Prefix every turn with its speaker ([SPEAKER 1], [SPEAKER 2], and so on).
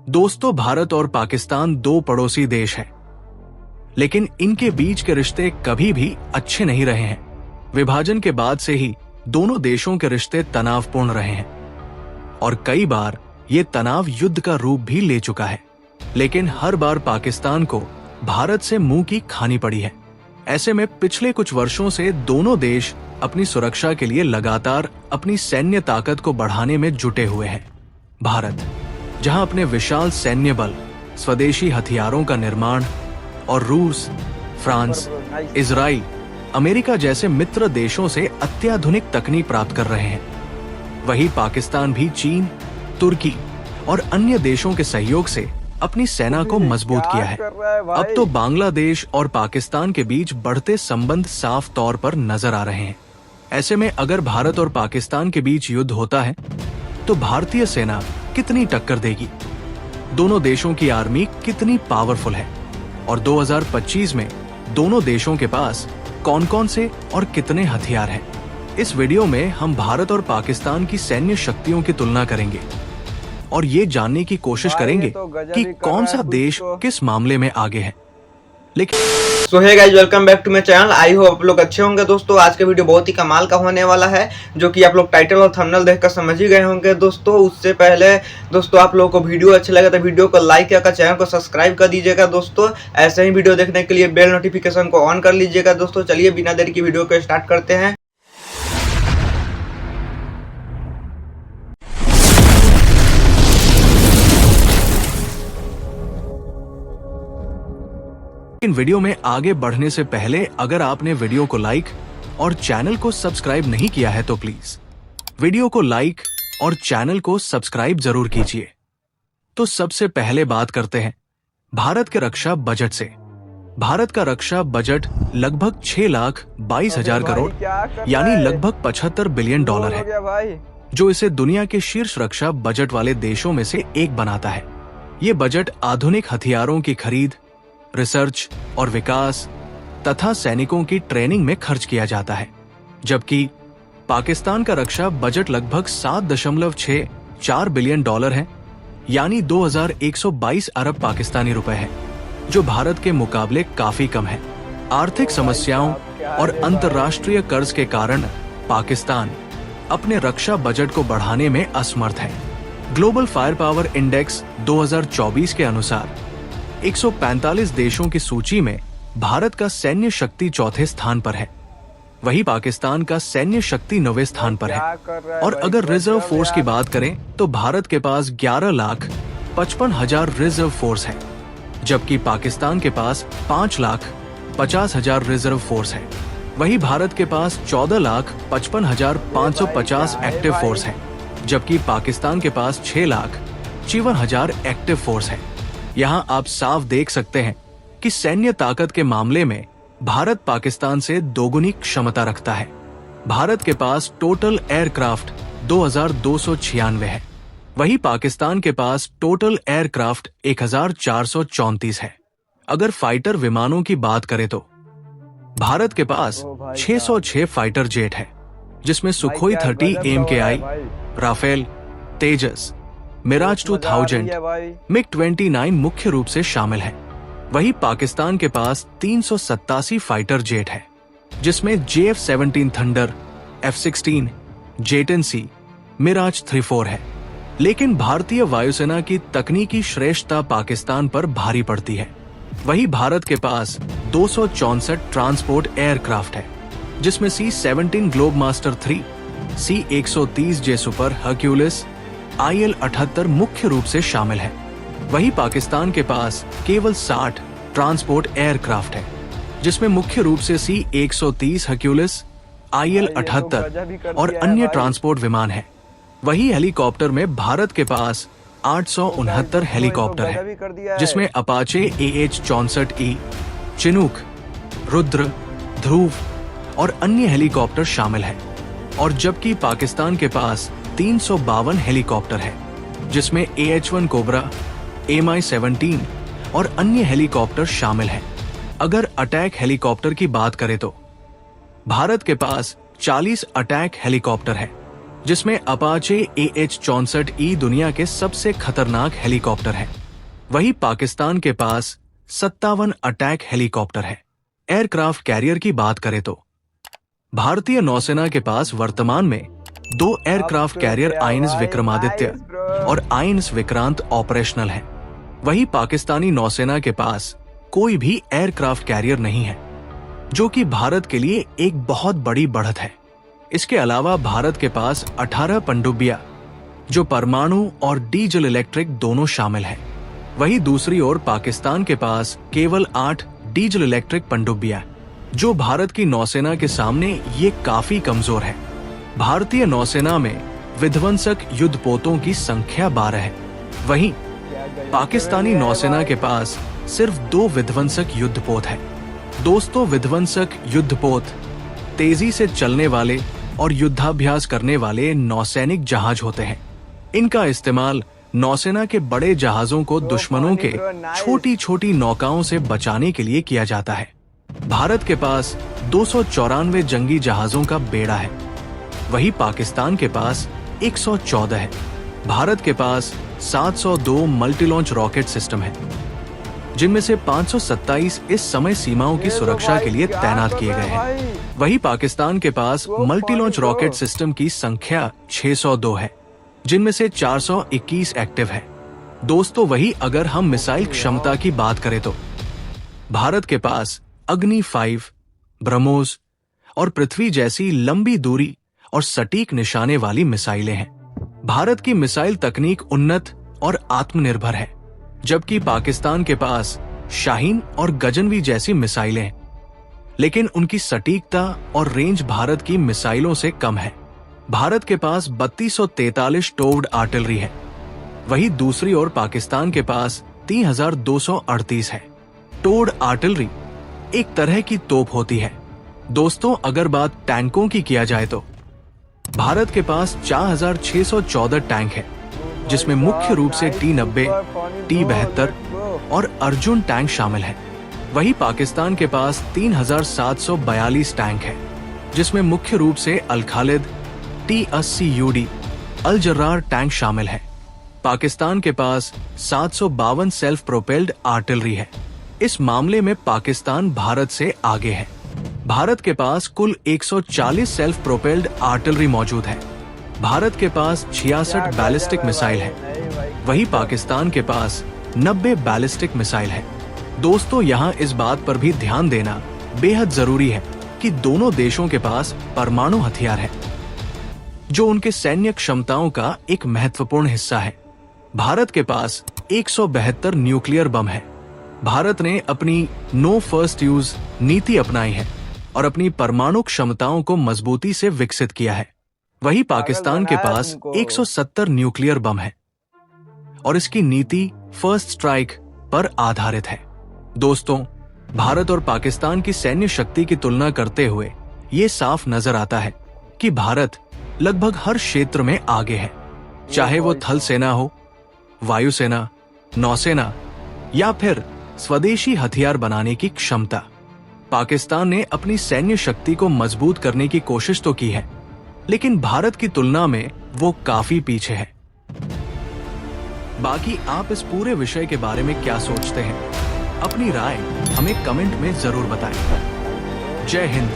[SPEAKER 1] दोस्तों, भारत और पाकिस्तान दो पड़ोसी देश हैं, लेकिन इनके बीच के रिश्ते कभी भी अच्छे नहीं रहे हैं। विभाजन के बाद से ही दोनों देशों के रिश्ते तनावपूर्ण रहे हैं और कई बार ये तनाव युद्ध का रूप भी ले चुका है। लेकिन हर बार पाकिस्तान को भारत से मुंह की खानी पड़ी है। ऐसे में पिछले कुछ वर्षों से दोनों देश अपनी सुरक्षा के लिए लगातार अपनी सैन्य ताकत को बढ़ाने में जुटे हुए हैं। भारत, जहां अपने विशाल सैन्य बल, स्वदेशी हथियारों का निर्माण और रूस, फ्रांस, इजराइल, अमेरिका जैसे मित्र देशों से अत्याधुनिक तकनीक प्राप्त कर रहे हैं, वहीं पाकिस्तान भी चीन, तुर्की और अन्य देशों के सहयोग से अपनी सेना को मजबूत किया है। अब तो बांग्लादेश और पाकिस्तान के बीच बढ़ते संबंध साफ तौर पर नजर आ रहे हैं। ऐसे में अगर भारत और पाकिस्तान के बीच युद्ध होता है तो भारतीय सेना कितनी टक्कर देगी, दोनों देशों की आर्मी कितनी पावरफुल है और 2025 में दोनों देशों के पास कौन कौन से और कितने हथियार हैं। इस वीडियो में हम भारत और पाकिस्तान की सैन्य शक्तियों की तुलना करेंगे और ये जानने की कोशिश करेंगे कि कौन सा देश किस मामले में आगे है। लेकिन
[SPEAKER 2] so hey guys, welcome back to my channel. I hope आप लोग अच्छे होंगे। दोस्तों, आज का वीडियो बहुत ही कमाल का होने वाला है, जो कि आप लोग टाइटल और थंबनेल देखकर समझ ही गए होंगे। दोस्तों, उससे पहले दोस्तों आप लोगों को वीडियो अच्छा लगा तो वीडियो को लाइक करके चैनल को सब्सक्राइब कर दीजिएगा। दोस्तों, ऐसे ही वीडियो देखने के लिए बेल नोटिफिकेशन को ऑन कर लीजिएगा। दोस्तों, चलिए बिना देर की वीडियो को स्टार्ट करते हैं।
[SPEAKER 1] इन वीडियो में आगे बढ़ने से पहले अगर आपने वीडियो को लाइक और चैनल को सब्सक्राइब नहीं किया है तो प्लीज वीडियो को लाइक और चैनल को सब्सक्राइब जरूर कीजिए। तो सबसे पहले बात करते हैं भारत के रक्षा बजट से। भारत का रक्षा बजट लगभग 6,22,000 करोड़ यानी लगभग $75 बिलियन है, जो इसे दुनिया के शीर्ष रक्षा बजट वाले देशों में से एक बनाता है। ये बजट आधुनिक हथियारों की खरीद, रिसर्च और विकास तथा सैनिकों की ट्रेनिंग में खर्च किया जाता है, जबकि पाकिस्तान का रक्षा बजट लगभग $7.64 बिलियन है यानी 2,122 अरब पाकिस्तानी रुपए है, जो भारत के मुकाबले काफी कम है। आर्थिक समस्याओं और अंतर्राष्ट्रीय कर्ज के कारण पाकिस्तान अपने रक्षा बजट को बढ़ाने में असमर्थ है। ग्लोबल फायर पावर इंडेक्स 2024 के अनुसार 145 देशों की सूची में भारत का सैन्य शक्ति चौथे स्थान पर है, वही पाकिस्तान का सैन्य शक्ति 9वें स्थान पर है। और अगर रिजर्व फोर्स की बात करें तो भारत के पास 11,55,000 रिजर्व फोर्स है, जबकि पाकिस्तान के पास 5,50,000 रिजर्व फोर्स है। वही भारत के पास 14,55,550 एक्टिव फोर्स है, जबकि पाकिस्तान के पास 6,54,000 एक्टिव फोर्स है। यहाँ आप साफ देख सकते हैं कि सैन्य ताकत के मामले में भारत पाकिस्तान से दोगुनी क्षमता रखता है। भारत के पास टोटल एयरक्राफ्ट 2,296 है, वही पाकिस्तान के पास टोटल एयरक्राफ्ट 1,434 है। अगर फाइटर विमानों की बात करें तो भारत के पास 606 फाइटर जेट है, जिसमें सुखोई 30 AMKI, राफेल, तेजस, मिराज 2000, MiG-29 मुख्य रूप से शामिल है। वही पाकिस्तान के पास 387 फाइटर जेट है, जिसमें JF-17 thunder, F-16, J-10C, Miraj 34 है। लेकिन भारतीय वायुसेना की तकनीकी श्रेष्ठता पाकिस्तान पर भारी पड़ती है। वही भारत के पास 264 ट्रांसपोर्ट एयरक्राफ्ट है, जिसमें C-17 Globemaster 3, C-130J super Hercules, IL-78 मुख्य रूप से शामिल है। वही पाकिस्तान के पास केवल 60 ट्रांसपोर्ट एयरक्राफ्ट है, जिसमें मुख्य रूप से C-130 हर्क्यूलिस, IL-78 और अन्य ट्रांसपोर्ट विमान है। वही हेलीकॉप्टर में भारत के पास 869 हेलीकॉप्टर है, जिसमें अपाचे AH-64E, चिनूक, रुद्र, ध्रुव और अन्य हेलीकॉप्टर शामिल है। और जबकि पाकिस्तान के पास 352 हेलीकॉप्टर है, जिसमें AH-1 कोबरा, Mi-17 और अन्य हेलीकॉप्टर शामिल हैं। अगर अटैक हेलीकॉप्टर की बात करें तो भारत के पास 40 अटैक हेलीकॉप्टर है, जिसमें अपाचे AH-64E दुनिया के सबसे खतरनाक हेलीकॉप्टर है। वही पाकिस्तान के पास 57 अटैक हेलीकॉप्टर है। एयरक्राफ्ट कैरियर की बात करें तो भारतीय नौसेना के पास वर्तमान में 2 एयरक्राफ्ट कैरियर आइन्स विक्रमादित्य और आइन्स विक्रांत ऑपरेशनल हैं। वही पाकिस्तानी नौसेना के पास कोई भी एयरक्राफ्ट कैरियर नहीं है, जो कि भारत के लिए एक बहुत बड़ी बढ़त है। इसके अलावा भारत के पास 18 पनडुब्बियां, जो परमाणु और डीजल इलेक्ट्रिक दोनों शामिल हैं। वही दूसरी ओर पाकिस्तान के पास केवल 8 डीजल इलेक्ट्रिक पनडुब्बियां, जो भारत की नौसेना के सामने ये काफी कमजोर है। भारतीय नौसेना में विध्वंसक युद्धपोतों की संख्या 12 है। वहीं पाकिस्तानी नौसेना के पास सिर्फ 2 विध्वंसक युद्धपोत है। दोस्तों, विध्वंसक युद्धपोत तेजी से चलने वाले और युद्धाभ्यास करने वाले नौसैनिक जहाज होते हैं। इनका इस्तेमाल नौसेना के बड़े जहाजों को दुश्मनों के छोटी छोटी नौकाओं से बचाने के लिए किया जाता है। भारत के पास 294 जंगी जहाजों का बेड़ा है। वही पाकिस्तान के पास 114 है। भारत के पास 702 मल्टी लॉन्च रॉकेट सिस्टम है, जिनमें से 527 इस समय सीमाओं की सुरक्षा के लिए तैनात किए गए हैं। वही पाकिस्तान के पास मल्टी लॉन्च रॉकेट सिस्टम की संख्या 602 है, जिनमें से 421 एक्टिव है। दोस्तों, वही अगर हम मिसाइल क्षमता की बात करें तो भारत के पास अग्नि 5, ब्रह्मोस और पृथ्वी जैसी लंबी दूरी और सटीक निशाने वाली मिसाइलें हैं। भारत की मिसाइल तकनीक उन्नत और आत्मनिर्भर है, जबकि पाकिस्तान के पास शाहीन और गजनवी जैसी मिसाइलें हैं, लेकिन उनकी सटीकता और रेंज भारत की मिसाइलों से कम है। भारत के पास 3243 टोव्ड आर्टिलरी है। वही दूसरी ओर पाकिस्तान के पास 3238 है। टोव्ड आर्टिलरी एक तरह की तोप होती है। दोस्तों, अगर बात टैंकों की किया जाए तो भारत के पास 4614 टैंक है, जिसमें मुख्य रूप से T-90, T-72 और अर्जुन टैंक शामिल है। वही पाकिस्तान के पास 3742 टैंक है, जिसमें मुख्य रूप से अल खालिद, T-80UD, अल जर्रार टैंक शामिल है। पाकिस्तान के पास 752 सेल्फ प्रोपेल्ड आर्टिलरी है। इस मामले में पाकिस्तान भारत से आगे है। भारत के पास कुल 140 सेल्फ प्रोपेल्ड आर्टिलरी मौजूद है। भारत के पास 66 बैलिस्टिक मिसाइल है। वही पाकिस्तान के पास 90 बैलिस्टिक मिसाइल है। दोस्तों, यहाँ इस बात पर भी ध्यान देना बेहद जरूरी है कि दोनों देशों के पास परमाणु हथियार है, जो उनके सैन्य क्षमताओं का एक महत्वपूर्ण हिस्सा है। भारत के पास 172 न्यूक्लियर बम है। भारत ने अपनी नो फर्स्ट यूज नीति अपनाई है और अपनी परमाणु क्षमताओं को मजबूती से विकसित किया है। वही पाकिस्तान के पास 170 न्यूक्लियर बम है और इसकी नीति फर्स्ट स्ट्राइक पर आधारित है। दोस्तों, भारत और पाकिस्तान की सैन्य शक्ति की तुलना करते हुए ये साफ नजर आता है कि भारत लगभग हर क्षेत्र में आगे है, चाहे वो थल सेना हो, वायुसेना, नौसेना या फिर स्वदेशी हथियार बनाने की क्षमता। पाकिस्तान ने अपनी सैन्य शक्ति को मजबूत करने की कोशिश तो की है, लेकिन भारत की तुलना में वो काफी पीछे है। बाकी आप इस पूरे विषय के बारे में क्या सोचते हैं? अपनी राय हमें कमेंट में जरूर बताएं। जय हिंद।